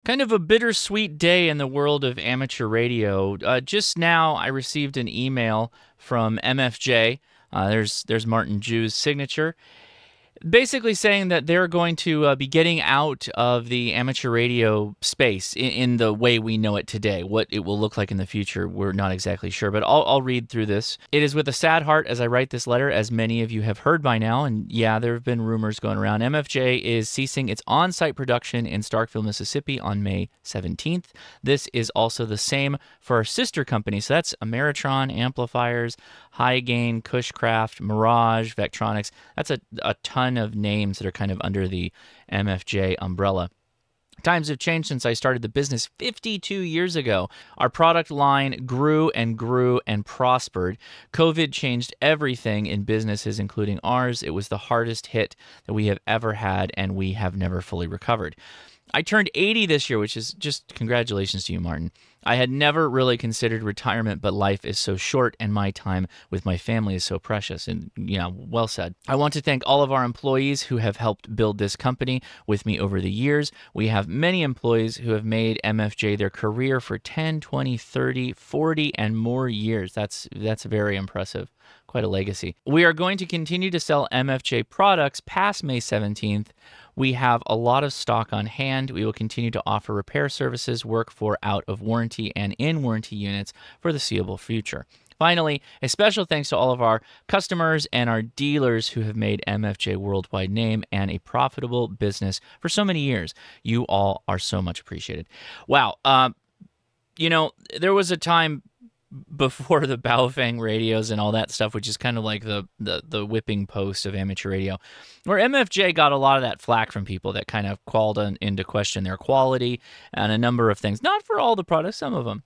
Kind of a bittersweet day in the world of amateur radio. Just now, I received an email from MFJ. There's Martin Jew's signature, basically saying that they're going to be getting out of the amateur radio space in the way we know it today. What it will look like in the future, we're not exactly sure, but I'll read through this. It is with a sad heart as I write this letter, as many of you have heard by now, and yeah, there have been rumors going around. MFJ is ceasing its on-site production in Starkville, Mississippi on May 17th. This is also the same for our sister company, so that's Ameritron Amplifiers, High Gain, Cushcraft, Mirage, Vectronics. That's a ton of names that are kind of under the MFJ umbrella. Times have changed since I started the business 52 years ago. Our product line grew and grew and prospered. COVID changed everything in businesses, including ours. It was the hardest hit that we have ever had, and we have never fully recovered. I turned 80 this year, which is just congratulations to you, Martin. I had never really considered retirement, but life is so short and my time with my family is so precious. And, well said. I want to thank all of our employees who have helped build this company with me over the years. We have many employees who have made MFJ their career for 10, 20, 30, 40, and more years. That's very impressive. Quite a legacy. We are going to continue to sell MFJ products past May 17th. We have a lot of stock on hand. We will continue to offer repair services, work for out of warranty and in warranty units for the foreseeable future. Finally, a special thanks to all of our customers and our dealers who have made MFJ a worldwide name and a profitable business for so many years. You all are so much appreciated. Wow. There was a time before the Baofeng radios and all that stuff, which is kind of like the whipping post of amateur radio, where MFJ got a lot of that flack from people that kind of called into question their quality and a number of things. Not for all the products, some of them.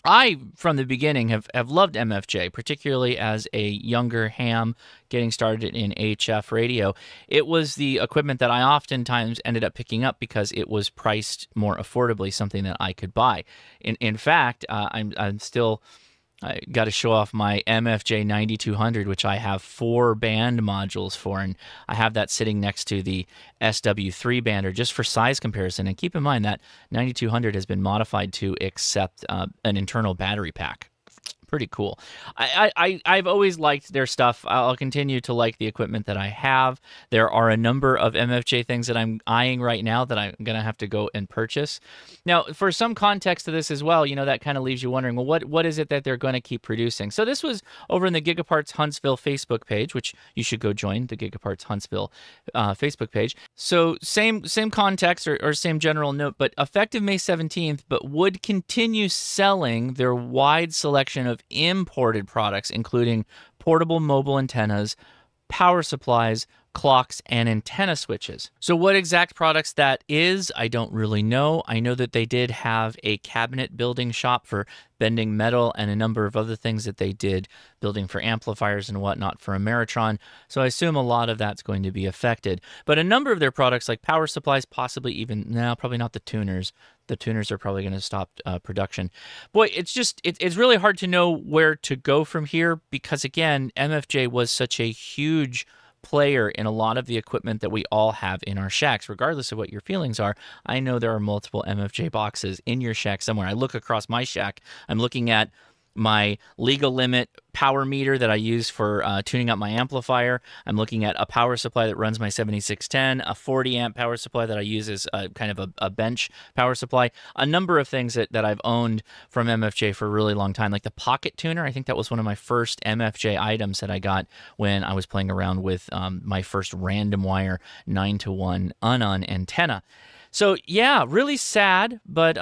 I, from the beginning, have loved MFJ, particularly as a younger ham getting started in HF radio. It was the equipment that I oftentimes ended up picking up because it was priced more affordably, something that I could buy. In fact, I got to show off my MFJ 9200, which I have 4 band modules for, and I have that sitting next to the SW3 bander just for size comparison. And keep in mind that 9200 has been modified to accept an internal battery pack. Pretty cool. I've always liked their stuff. I'll continue to like the equipment that I have. There are a number of MFJ things that I'm eyeing right now that I'm going to have to go and purchase. Now, for some context to this as well, that kind of leaves you wondering, well, what is it that they're going to keep producing? So this was over in the Gigaparts Huntsville Facebook page, which you should go join, the Gigaparts Huntsville Facebook page. So same context or same general note, but effective May 17th, but would continue selling their wide selection of imported products, including portable mobile antennas, power supplies, clocks, and antenna switches. So what exact products that is, I don't really know. I know that they did have a cabinet building shop for bending metal and a number of other things that they did, building for amplifiers and whatnot for Ameritron. So I assume a lot of that's going to be affected. But a number of their products, like power supplies, possibly even, no, probably not the tuners. The tuners are probably going to stop production. Boy, it's really hard to know where to go from here because, again, MFJ was such a huge player in a lot of the equipment that we all have in our shacks, regardless of what your feelings are. I know there are multiple MFJ boxes in your shack somewhere. I look across my shack. I'm looking at my legal limit power meter that I use for tuning up my amplifier. I'm looking at a power supply that runs my 7610, a 40 amp power supply that I use as kind of a bench power supply, a number of things that I've owned from MFJ for a really long time, like the pocket tuner. I think that was one of my first MFJ items that I got when I was playing around with my first random wire 9-to-1 Unon antenna. So yeah, really sad, but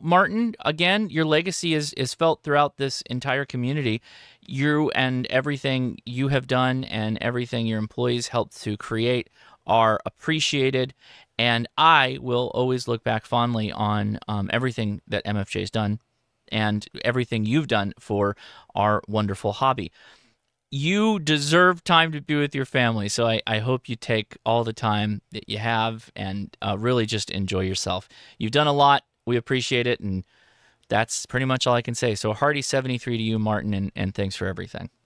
Martin, again, your legacy is felt throughout this entire community. You and everything you have done and everything your employees helped to create are appreciated, and I will always look back fondly on everything that MFJ has done and everything you've done for our wonderful hobby. You deserve time to be with your family, so I hope you take all the time that you have and really just enjoy yourself. You've done a lot. We appreciate it, and that's pretty much all I can say. So a hearty 73 to you, Martin, and thanks for everything.